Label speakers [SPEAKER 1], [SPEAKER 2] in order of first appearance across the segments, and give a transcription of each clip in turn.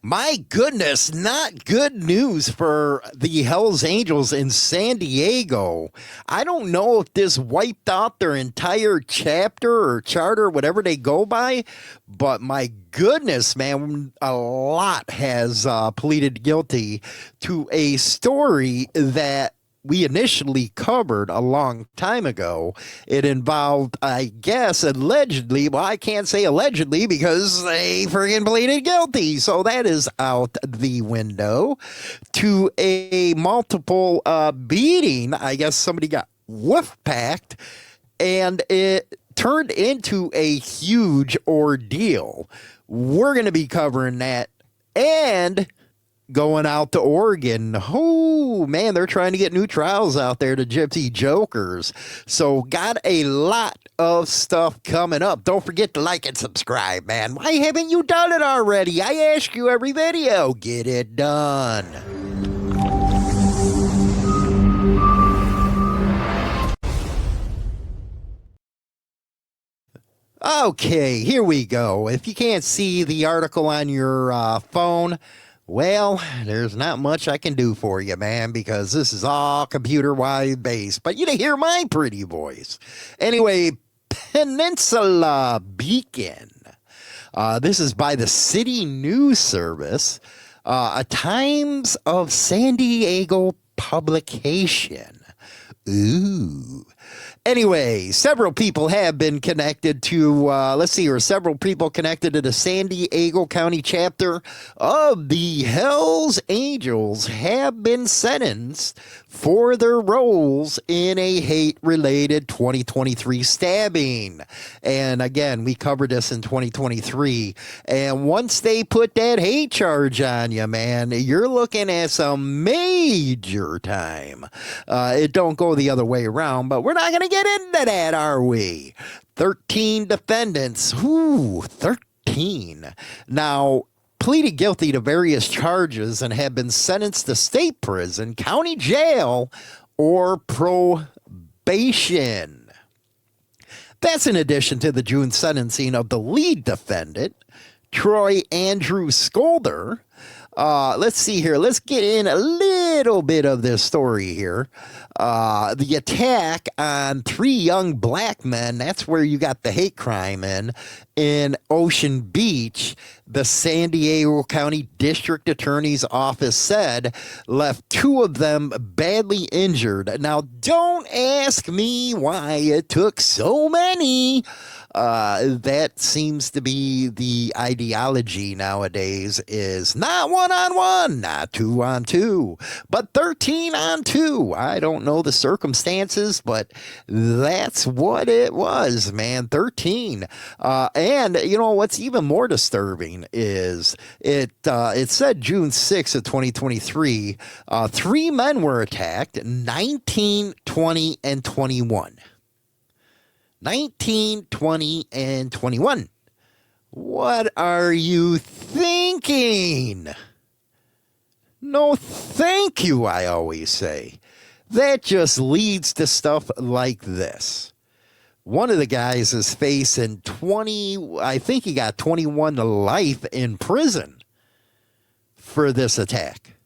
[SPEAKER 1] My goodness, not good news for the Hells Angels in San Diego. I don't know if this wiped out their entire chapter or charter, whatever they go by, but my goodness, man, a lot has pleaded guilty to a story that we initially covered a long time ago. It involved, I guess, allegedly, well, I can't say allegedly because they freaking pleaded guilty. So that is out the window to a multiple beating. I guess somebody got wolf packed and it turned into a huge ordeal. We're going to be covering that and going out to Oregon. Oh, man, they're trying to get new trials out there to Gypsy Jokers. So got a lot of stuff coming up. Don't forget to like and subscribe, man. Why haven't you done it already? I ask you every video. Get it done. Okay, here we go. If you can't see the article on your phone, well, there's not much I can do for you, man, because this is all computer-wide based. But you hear my pretty voice. Anyway, Peninsula Beacon. This is by the City News Service, a Times of San Diego publication. Ooh. Anyway, several people have been connected to, several people connected to the San Diego County chapter of the Hells Angels have been sentenced for their roles in a hate-related 2023 stabbing. And again, we covered this in 2023. And once they put that hate charge on you, man, you're looking at some major time. It don't go the other way around, but we're not going to get into that, are we? 13 defendants. Ooh, 13. Now, pleaded guilty to various charges and have been sentenced to state prison, county jail, or probation. That's in addition to the June sentencing of the lead defendant, Troy Andrew Scoulder. Let's see here. Let's get in a little bit of this story here. The attack on 3 young black men, that's where you got the hate crime in Ocean Beach. The San Diego County District Attorney's Office said left 2 of them badly injured. Now, don't ask me why it took so many. That seems to be the ideology nowadays, is not 1-on-1, not 2-on-2, but 13-on-2. I don't know the circumstances, but that's what it was, man. 13. And you know what's even more disturbing is it said June 6th of 2023, 3 men were attacked, 19, 20, and 21. 19, 20, and 21. What are you thinking? No, thank you, I always say. That just leads to stuff like this. One of the guys is facing 20, I think he got 21 to life in prison for this attack.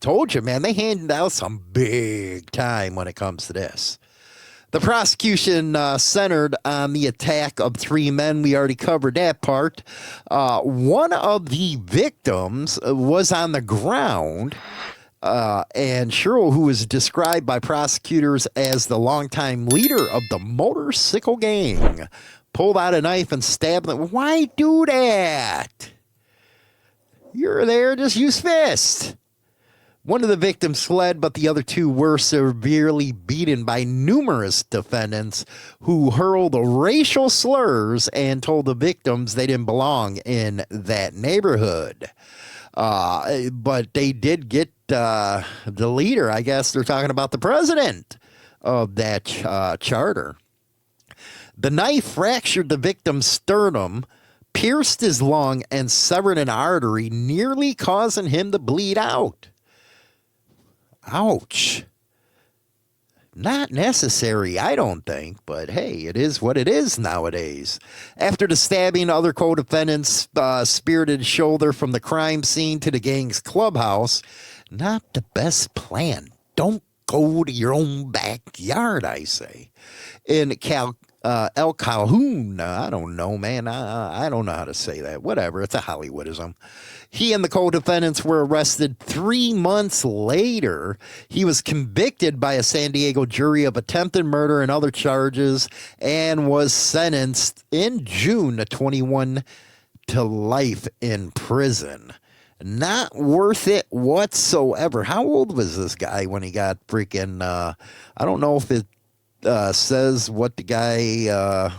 [SPEAKER 1] Told you, man, they handed out some big time when it comes to this. The prosecution centered on the attack of 3 men. We already covered that part. One of the victims was on the ground, and Cheryl, who was described by prosecutors as the longtime leader of the motorcycle gang, pulled out a knife and stabbed them. Why do that? You're there, just use fist. One of the victims fled, but the other 2 were severely beaten by numerous defendants who hurled racial slurs and told the victims they didn't belong in that neighborhood. But they did get the leader. I guess they're talking about the president of that charter. The knife fractured the victim's sternum, pierced his lung, and severed an artery, nearly causing him to bleed out. Ouch. Not necessary, I don't think, but hey, it is what it is nowadays. After the stabbing, other co-defendants spirited Scoulder from the crime scene to the gang's clubhouse. Not the best plan. Don't go to your own backyard, I say. In El Calhoun, I don't know, man. I don't know how to say that. Whatever, it's a Hollywoodism. He and the co-defendants were arrested 3 months later. He was convicted by a San Diego jury of attempted murder and other charges and was sentenced in June of 21 to life in prison. Not worth it whatsoever. How old was this guy when he got freaking, I don't know if it says what the guy,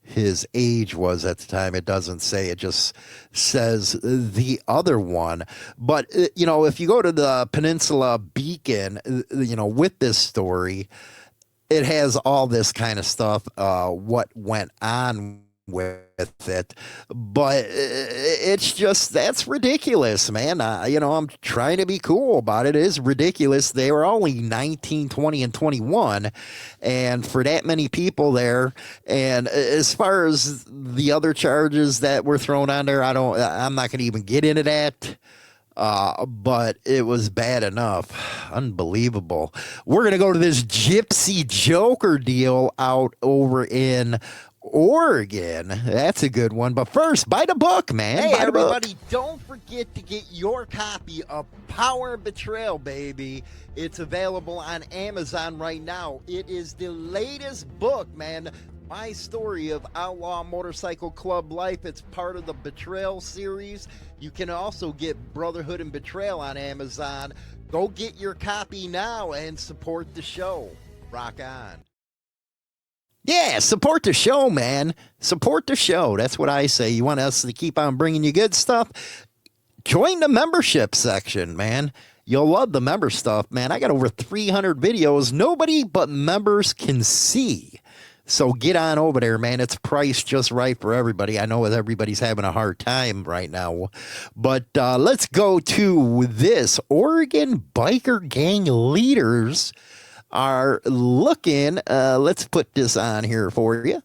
[SPEAKER 1] his age was at the time. It doesn't say. It just says the other one. But, if you go to the Peninsula Beacon, with this story, it has all this kind of stuff, what went on with it, but it's just, that's ridiculous, man. I'm trying to be cool about it. It is ridiculous. They were only 19, 20, and 21, and for that many people there, and as far as the other charges that were thrown on there, I'm not going to even get into that. But it was bad enough. Unbelievable. We're going to go to this Gypsy Joker deal out over in Oregon. That's a good one. But first, buy the book, man. Hey, everybody, don't forget to get your copy of Power and Betrayal, baby. It's available on Amazon right now. It is the latest book, man. My story of Outlaw Motorcycle Club life. It's part of the Betrayal series. You can also get Brotherhood and Betrayal on Amazon. Go get your copy now and support the show. Rock on. Yeah, support the show, man. Support the show. That's what I say. You want us to keep on bringing you good stuff? Join the membership section, man. You'll love the member stuff, man. I got over 300 videos nobody but members can see. So get on over there, man. It's priced just right for everybody. I know everybody's having a hard time right now. But let's go to this. Oregon biker gang leaders are looking, let's put this on here for you.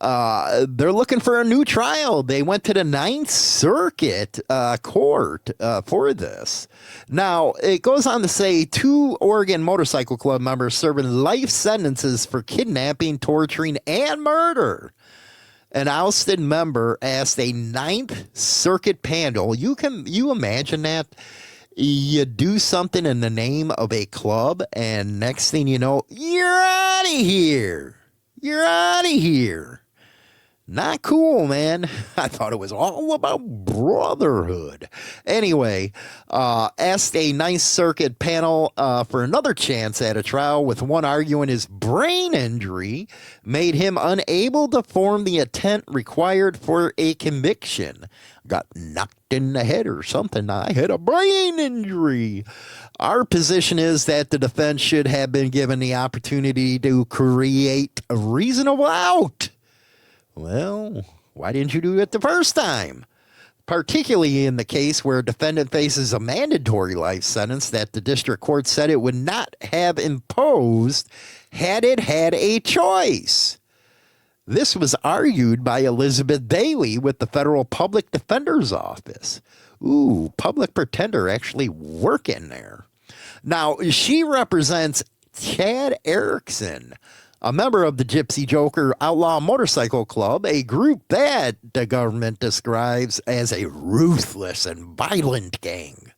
[SPEAKER 1] They're looking for a new trial. They went to the Ninth Circuit court for this. Now, it goes on to say 2 Oregon Motorcycle Club members serving life sentences for kidnapping, torturing, and murder. An ousted member asked a Ninth Circuit panel, you imagine that? You do something in the name of a club, and next thing you know, you're out of here. You're out of here. Not cool, man. I thought it was all about brotherhood. Anyway, asked a Ninth Circuit panel for another chance at a trial, with one arguing his brain injury made him unable to form the intent required for a conviction. Got knocked in the head or something. I had a brain injury. Our position is that the defense should have been given the opportunity to create a reasonable out. Well, why didn't you do it the first time? Particularly in the case where a defendant faces a mandatory life sentence that the district court said it would not have imposed had it had a choice. This was argued by Elizabeth Bailey with the Federal Public Defender's Office. Ooh, public pretender actually working there. Now, she represents Chad Ericson, a member of the Gypsy Joker Outlaw Motorcycle Club, a group that the government describes as a ruthless and violent gang.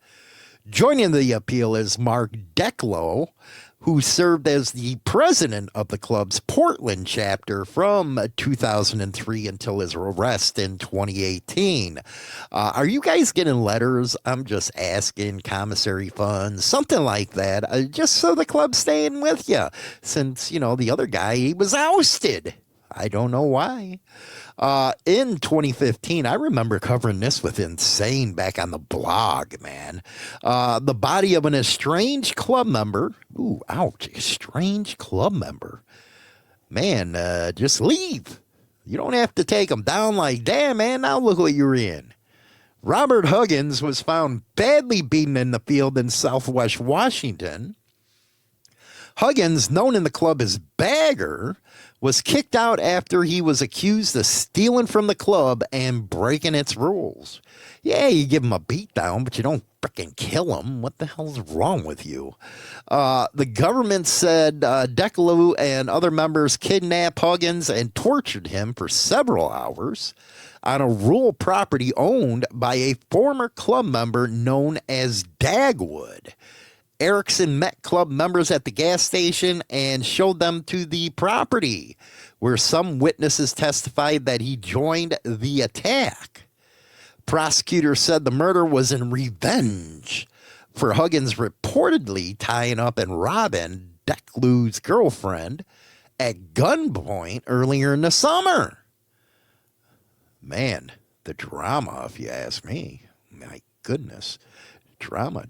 [SPEAKER 1] Joining the appeal is Mark Declo, who served as the president of the club's Portland chapter from 2003 until his arrest in 2018. Are you guys getting letters? I'm just asking. Commissary funds, something like that, just so the club's staying with you, since, the other guy, he was ousted. I don't know why. In 2015, I remember covering this with Insane back on the blog, man. The body of an estranged club member. Ooh, ouch, estranged club member. Man, just leave. You don't have to take them down like that, man. Now look what you're in. Robert Huggins was found badly beaten in the field in Southwest Washington. Huggins, known in the club as Bagger, was kicked out after he was accused of stealing from the club and breaking its rules. Yeah, you give him a beatdown, but you don't frickin' kill him. What the hell's wrong with you? The government said Decaloo and other members kidnapped Huggins and tortured him for several hours on a rural property owned by a former club member known as Dagwood. Ericson met club members at the gas station and showed them to the property, where some witnesses testified that he joined the attack. Prosecutors said the murder was in revenge for Huggins reportedly tying up and robbing Decaloo's girlfriend at gunpoint earlier in the summer. Man, the drama, if you ask me. My goodness. Drama.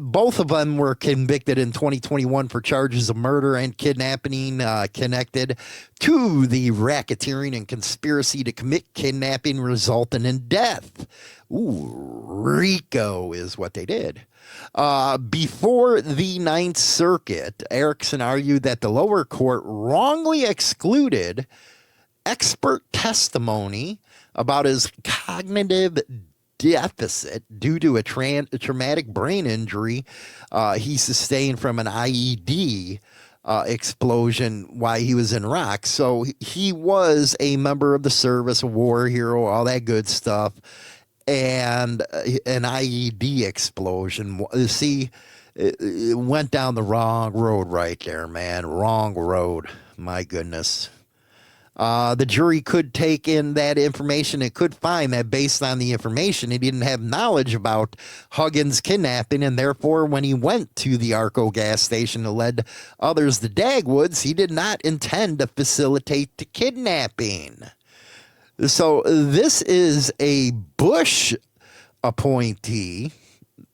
[SPEAKER 1] Both of them were convicted in 2021 for charges of murder and kidnapping connected to the racketeering and conspiracy to commit kidnapping resulting in death. Ooh, RICO is what they did. Before the Ninth Circuit, Ericson argued that the lower court wrongly excluded expert testimony about his cognitive deficit due to a traumatic brain injury he sustained from an IED explosion while he was in Iraq. So he was a member of the service, a war hero, all that good stuff, and an IED explosion. See, it went down the wrong road right there, man. Wrong road. My goodness. The jury could take in that information and could find that based on the information, he didn't have knowledge about Huggins' kidnapping, and therefore when he went to the RICO gas station and led others to Dagwoods, he did not intend to facilitate the kidnapping. So this is a Bush appointee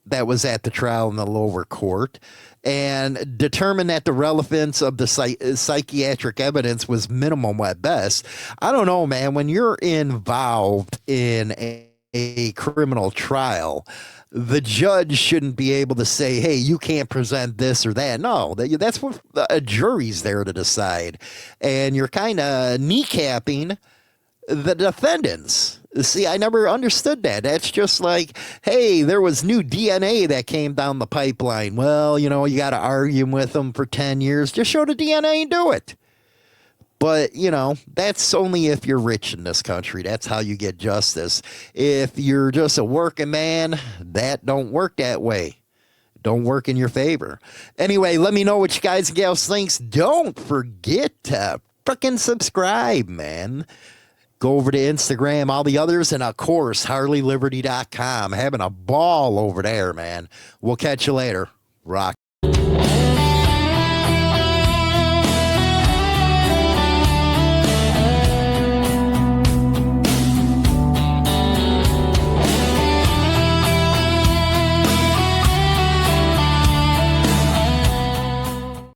[SPEAKER 1] that was at the trial in the lower court and determined that the relevance of the psychiatric evidence was minimal at best. I don't know, man. When you're involved in a criminal trial, the judge shouldn't be able to say, hey, you can't present this or that. No, that's what a jury's there to decide. And you're kind of kneecapping the defendants. See, I never understood that. That's just like, hey, there was new DNA that came down the pipeline. Well, you got to argue with them for 10 years. Just show the DNA and do it. But, that's only if you're rich in this country. That's how you get justice. If you're just a working man, that don't work that way. Don't work in your favor. Anyway, let me know what you guys and gals thinks. Don't forget to frickin' subscribe, man. Go over to Instagram, all the others, and of course, HarleyLiberty.com. Having a ball over there, man. We'll catch you later. Rock.